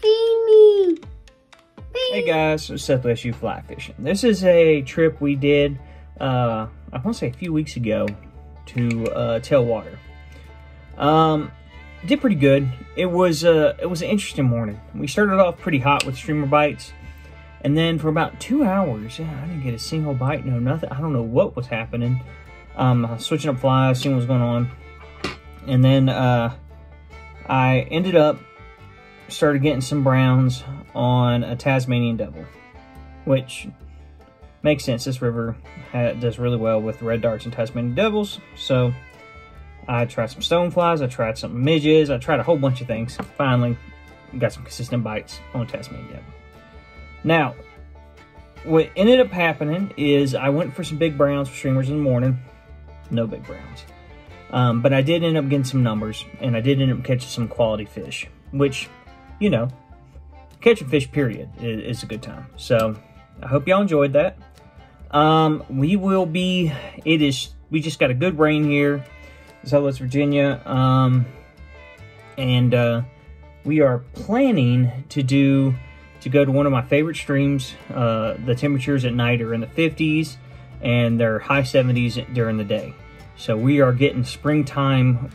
Feed me. Hey guys, it's Seth with SU Fly Fishing. This is a trip we did, I want to say a few weeks ago, to Tailwater. Did pretty good. It was an interesting morning. We started off pretty hot with streamer bites, and then for about 2 hours, I didn't get a single bite, no nothing. I don't know what was happening. Switching up flies, seeing what was going on, and then I ended up started getting some browns on a Tasmanian devil, which makes sense. This river does really well with red darts and Tasmanian devils. So I tried some stoneflies, I tried some midges, I tried a whole bunch of things. Finally got some consistent bites on Tasmanian devil. Now, what ended up happening is I went for some big browns for streamers in the morning. No big browns. But I did end up getting some numbers, and I did end up catching some quality fish, which, you know, catching fish, period, is a good time. So I hope y'all enjoyed that. We just got a good rain here in Southwest Virginia. We are planning to go to one of my favorite streams. The temperatures at night are in the 50s and they're high 70s during the day. So we are getting springtime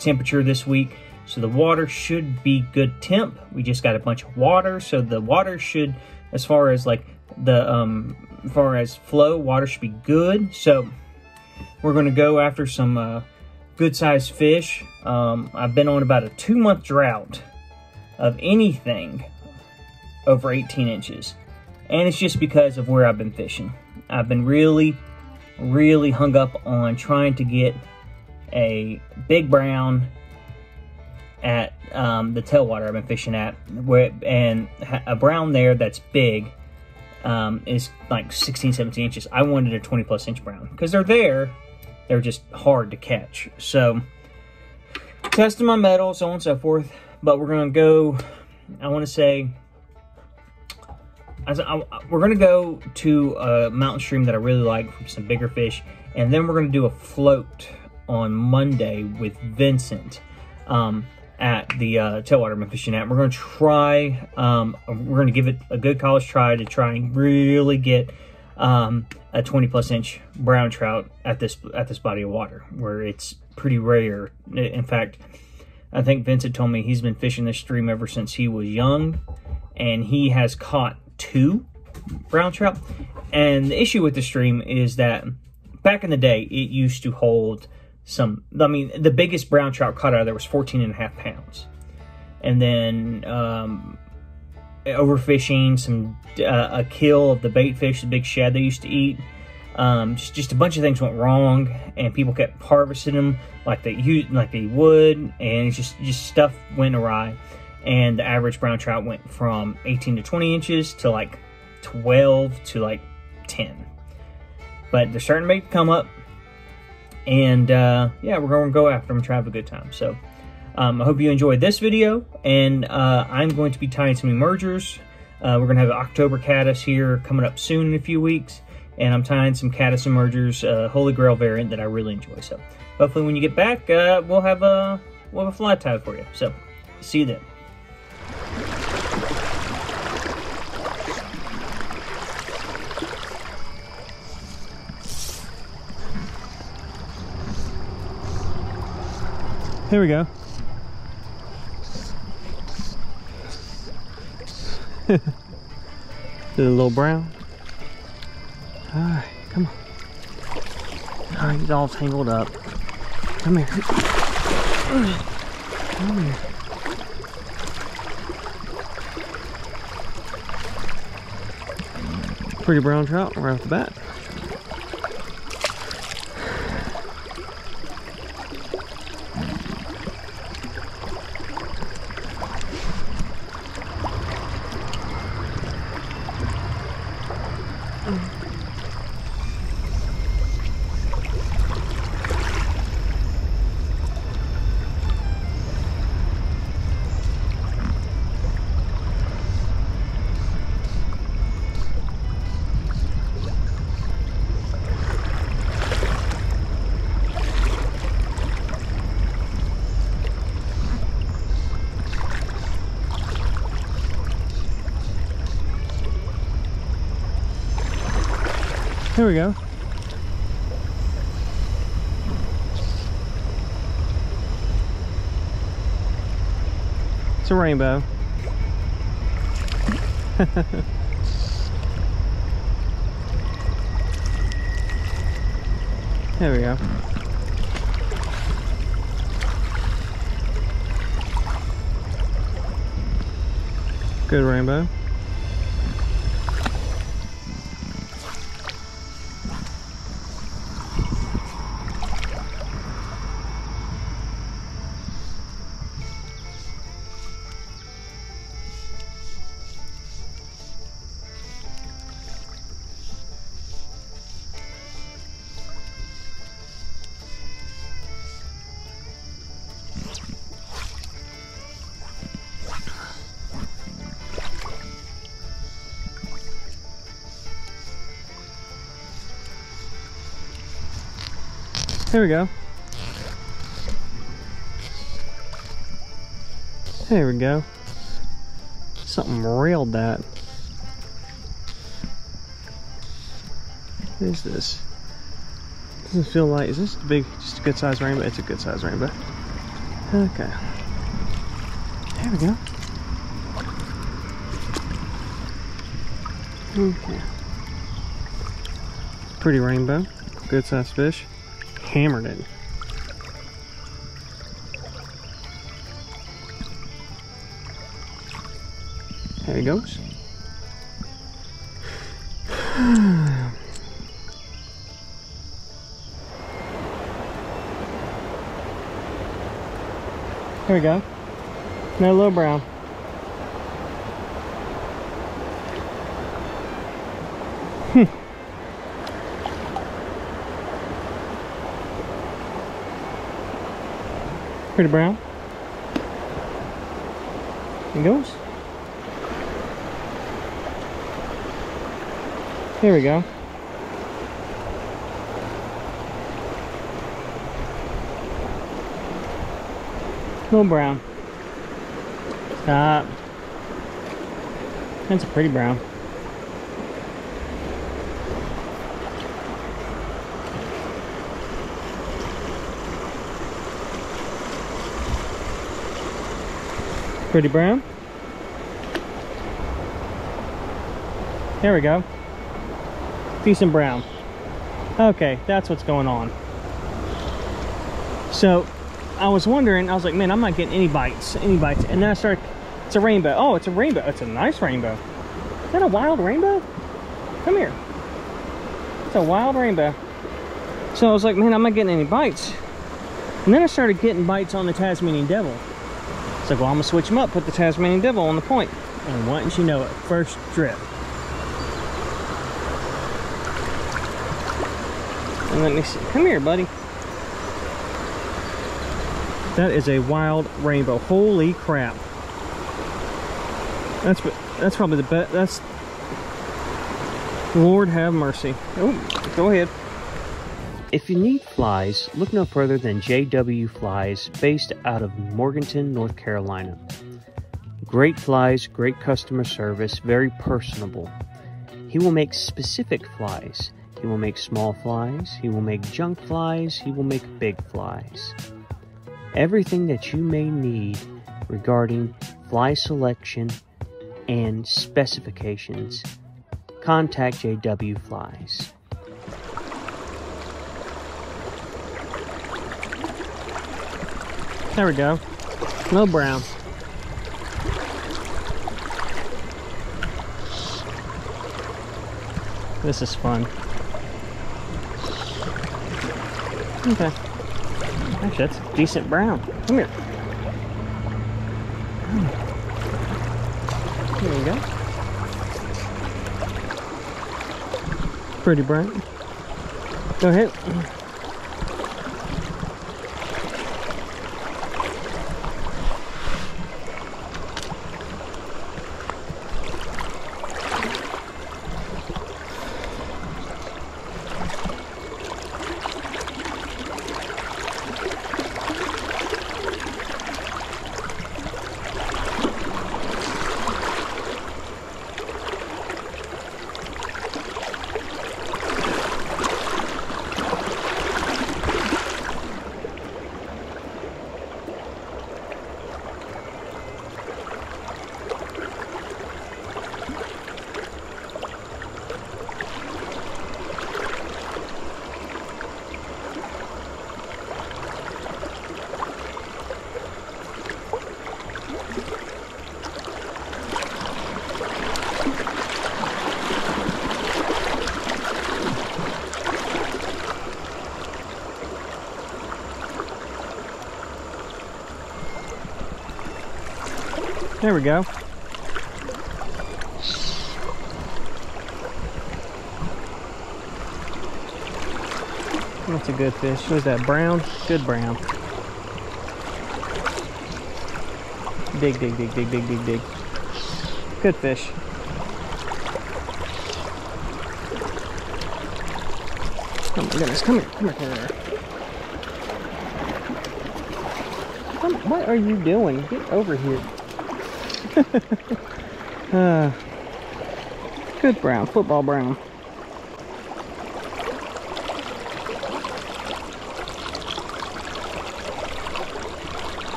temperature this week. So the water should be good temp. We just got a bunch of water, so the water should, as far as like the as far as flow, water should be good. So we're going to go after some good sized fish. I've been on about a 2-month drought of anything over 18 inches, and it's just because of where I've been fishing. I've been really hung up on trying to get a big brown at the Tailwater I've been fishing at, and a brown there that's big is like 16, 17 inches. I wanted a 20+ inch brown because they're just hard to catch. So testing my metal, so on and so forth. But we're gonna go, I want to say, we're gonna go to a mountain stream that I really like for some bigger fish, and then we're gonna do a float on Monday with Vincent at the Tailwater I've been fishing at. We're gonna try, we're gonna give it a good college try to try and really get a 20+ inch brown trout at this body of water where it's pretty rare. In fact, I think Vincent told me he's been fishing this stream ever since he was young, and he has caught 2 brown trout. And the issue with the stream is that back in the day, it used to hold some, I mean, the biggest brown trout caught out of there was 14.5 pounds. And then overfishing, a kill of the bait fish, the big shad they used to eat. Just a bunch of things went wrong, and people kept harvesting them like they would, and it's just stuff went awry. And the average brown trout went from 18 to 20 inches to like 12 to like 10. But they're starting to make it come up. And yeah, we're going to go after them and try to have a good time. So I hope you enjoyed this video. And I'm going to be tying some emergers. We're going to have an October caddis here coming up soon in a few weeks. And I'm tying some caddis emergers, Holy Grail variant that I really enjoy. So hopefully when you get back, we'll have a fly tie for you. So see you then. Here we go. The little brown. Alright, come on. Alright, he's all tangled up. Come here. Come here. Pretty brown trout right off the bat. Here we go. It's a rainbow. There we go. Good rainbow. There we go. There we go. Something railed that. What is this? Doesn't feel like, is this big, just a good sized rainbow? It's a good sized rainbow. Okay. There we go. Okay. Pretty rainbow. Good sized fish. Hammered it. There he goes. There we go. No low brown. Pretty brown. There he goes. Here we go. Little brown. Stop. That's a pretty brown. Pretty brown. There we go. Decent brown. Okay, that's what's going on. So I was wondering, I was like, man, I'm not getting any bites. And then I started, it's a rainbow. Oh, it's a rainbow. It's a nice rainbow. Is that a wild rainbow? Come here. It's a wild rainbow. So I was like, man, I'm not getting any bites. And then I started getting bites on the Tasmanian devil. It's like, well, I'm gonna switch them up, put the Tasmanian devil on the point. And wouldn't you know it, first trip. And let me see, come here, buddy. That is a wild rainbow. Holy crap. That's probably the best, that's, Lord have mercy. Oh, go ahead. If you need flies, look no further than JW Flies, based out of Morganton, North Carolina. Great flies, great customer service, very personable. He will make specific flies. He will make small flies, he will make junk flies, he will make big flies. Everything that you may need regarding fly selection and specifications, contact JW Flies. There we go. No brown. This is fun. Okay. Actually, that's a decent brown. Come here. There you go. Pretty brown. Go ahead. There we go. That's a good fish. Who's that? Brown? Good brown. Dig, dig, dig, dig, dig, dig, dig. Good fish. Oh my goodness, come here, come here, come here. What are you doing? Get over here. Good brown, football brown.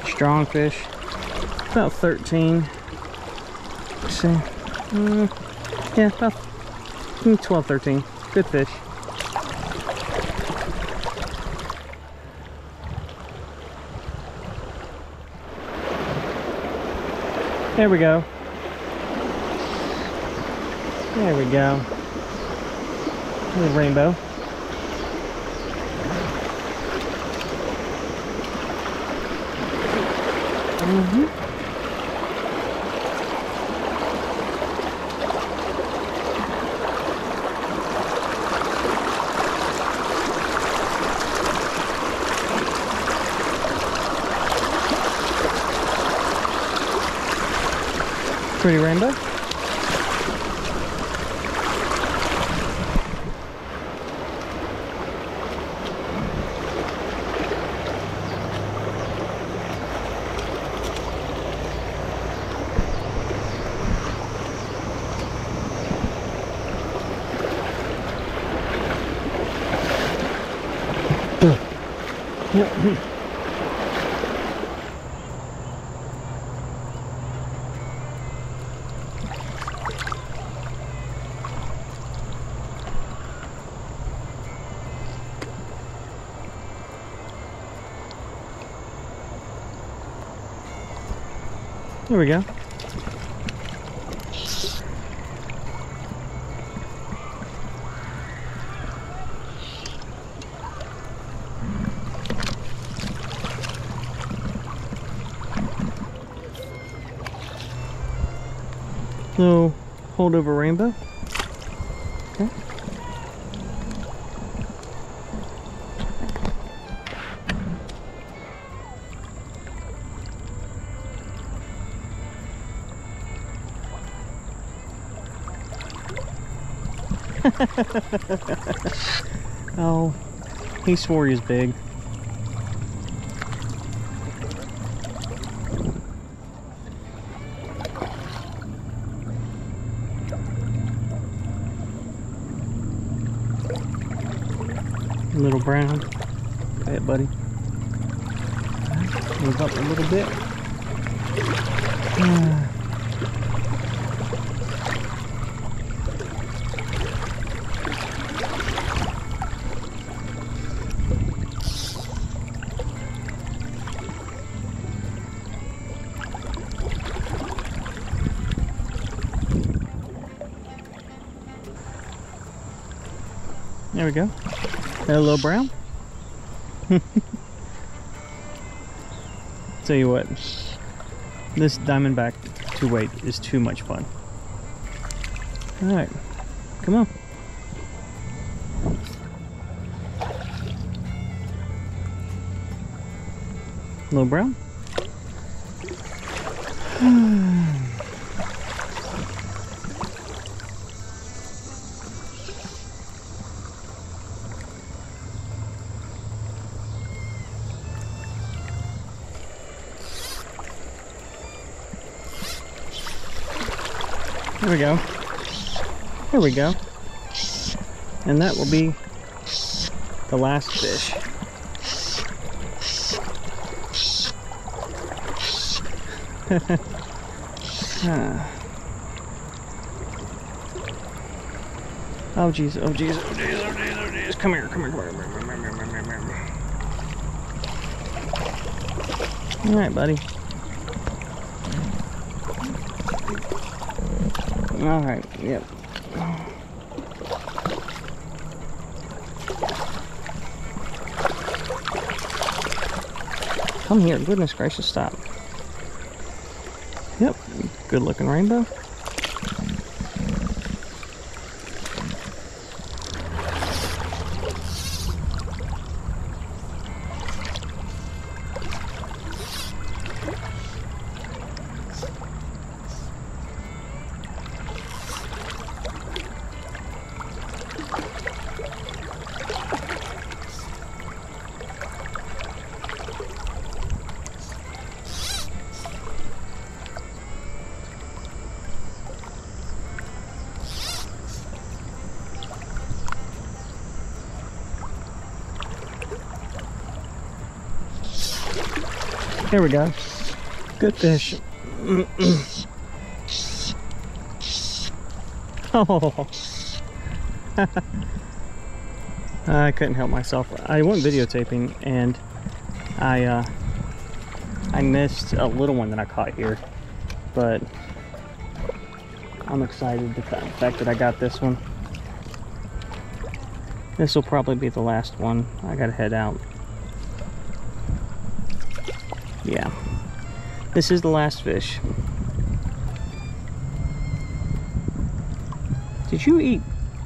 Strong fish. About 13. Let's see. Yeah, about 12, 13. Good fish. There we go. There we go. There's a rainbow. Pretty rainbow. There we go. So, hold over rainbow. Okay. Oh, he swore he was big. Little brown. Go ahead, buddy. Move up a little bit. There we go. That little brown. Tell you what, this Diamondback 2-weight is too much fun. All right, come on. Little brown. There we go. There we go. And that will be the last fish. Oh geez, oh geez, oh geez, oh geez, oh geez. Come here, come here, come here, come here, come here, come here. All right, buddy. All right, yep. Come here. Goodness gracious, stop. Yep, good looking rainbow. There we go. Good fish. Oh. I couldn't help myself. I went videotaping and I missed a little one that I caught here, but I'm excited the fact that I got this one. This will probably be the last one. I gotta head out. Yeah, this is the last fish. Did you eat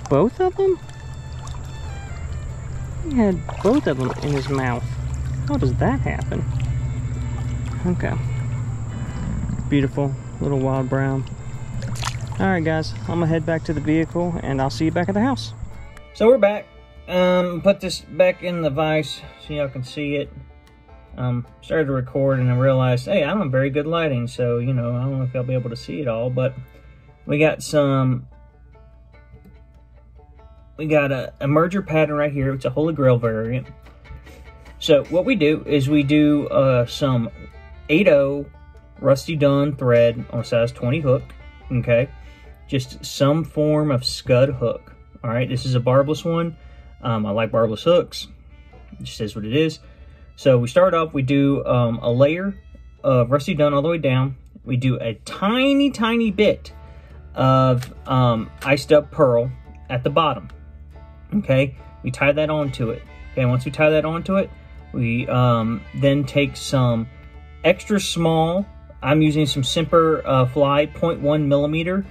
both of them? He had both of them in his mouth. How does that happen? Okay. Beautiful little wild brown. Alright guys, I'm gonna head back to the vehicle and I'll see you back at the house. So we're back. Put this back in the vise so y'all can see it. Started to record and I realized, hey, I don't have very good lighting, so, you know, I don't know if I'll be able to see it all, but we got a merger pattern right here. It's a Holy Grail variant. So what we do is we do some 8/0 rusty dun thread on a size 20 hook, okay? Just some form of scud hook, all right? This is a barbless one. I like barbless hooks. It just is what it is. So we start off, we do a layer of rusty dun all the way down. We do a tiny, tiny bit of iced up pearl at the bottom. Okay, we tie that onto it. Okay, once we tie that onto it, we then take some extra small, I'm using some Semper Fly 0.1 millimeter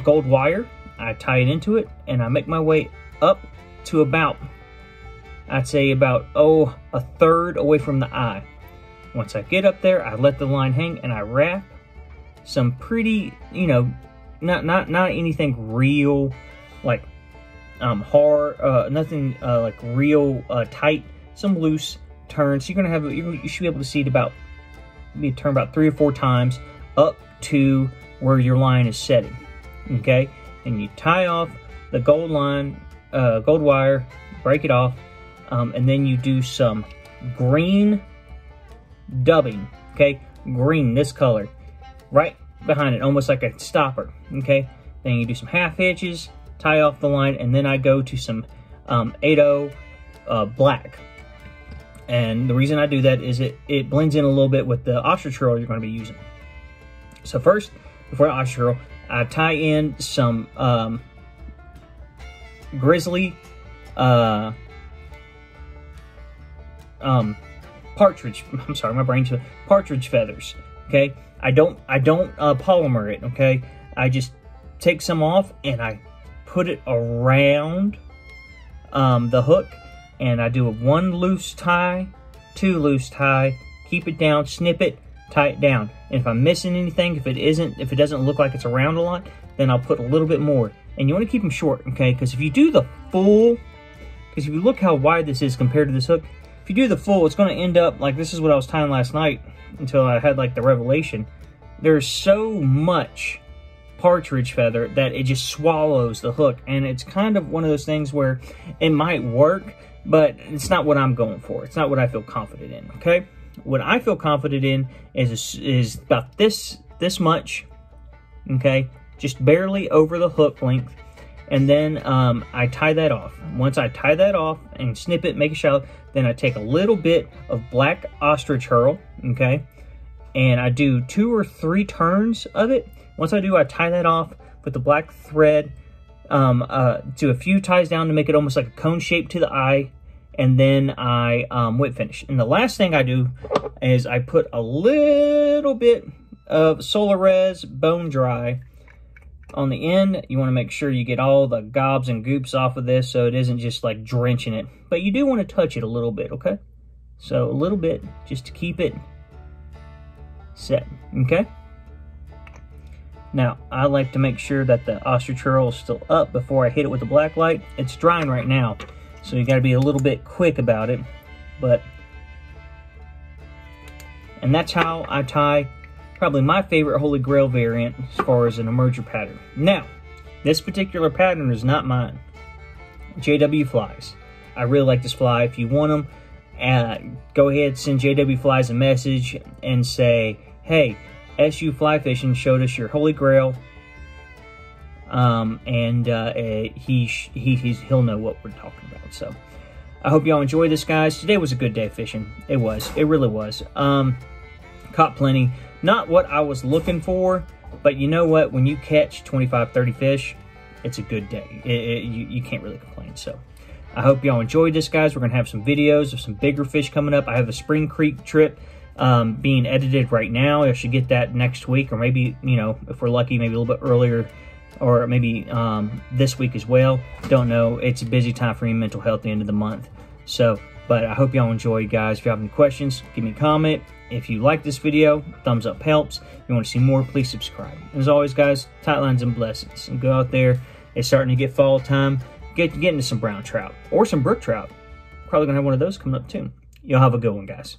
gold wire. I tie it into it and I make my way up to about, I'd say about, a third away from the eye. Once I get up there, I let the line hang and I wrap some pretty, you know, not anything real, like hard, nothing like real tight, some loose turns. You're gonna have, you should be able to see it about, maybe turn about 3 or 4 times up to where your line is setting. Okay, and you tie off the gold line, gold wire, break it off. And then you do some green dubbing, okay? Green, this color, right behind it, almost like a stopper, okay? Then you do some half hitches, tie off the line, and then I go to some 8/0 black. And the reason I do that is it blends in a little bit with the ostrich roll you're going to be using. So first, before the ostrich roll, I tie in some grizzly partridge, I'm sorry, my brain's partridge feathers, okay? I don't polymer it, okay? I just take some off and I put it around the hook, and I do a 1 loose tie, 2 loose tie, keep it down, snip it, tie it down. And if I'm missing anything, if it doesn't look like it's around a lot, then I'll put a little bit more. And you want to keep them short, okay? Because if you do the full, because if you look how wide this is compared to this hook, if you do the full, it's going to end up like this is what I was tying last night until I had like the revelation. There's so much partridge feather that it just swallows the hook, and it's kind of one of those things where it might work, but it's not what I'm going for. It's not what I feel confident in, okay? What I feel confident in is about this much, okay? Just barely over the hook length. And then I tie that off. Once I tie that off and snip it, make it shallow, then I take a little bit of black ostrich herl, okay? And I do 2 or 3 turns of it. Once I do, I tie that off with the black thread, do a few ties down to make it almost like a cone shape to the eye, and then I whip finish. And the last thing I do is I put a little bit of Solar Res Bone Dry on the end. You want to make sure you get all the gobs and goops off of this so it isn't just like drenching it. But you do want to touch it a little bit, okay? So a little bit just to keep it set, okay? Now, I like to make sure that the ostrich curl is still up before I hit it with the black light. It's drying right now, so you got to be a little bit quick about it. And that's how I tie probably my favorite Holy Grail variant as far as an emerger pattern. Now, this particular pattern is not mine. JW Flies. I really like this fly. If you want them, go ahead, send JW Flies a message and say, hey, SU Fly Fishing showed us your Holy Grail, he'll know what we're talking about. So I hope y'all enjoy this, guys. Today was a good day fishing. It really was. Caught plenty. Not what I was looking for, but you know what? When you catch 25, 30 fish, it's a good day. You can't really complain. So I hope y'all enjoyed this, guys. We're going to have some videos of some bigger fish coming up. I have a Spring Creek trip being edited right now. I should get that next week, or maybe, you know, if we're lucky, maybe a little bit earlier, or maybe this week as well. Don't know. It's a busy time for me, mental health, at the end of the month. So, but I hope y'all enjoyed, guys. If you have any questions, give me a comment. If you like this video, thumbs up helps. If you want to see more, please subscribe. As always, guys, tight lines and blessings. And go out there. It's starting to get fall time. Get into some brown trout or some brook trout. Probably going to have one of those coming up too. Y'all have a good one, guys.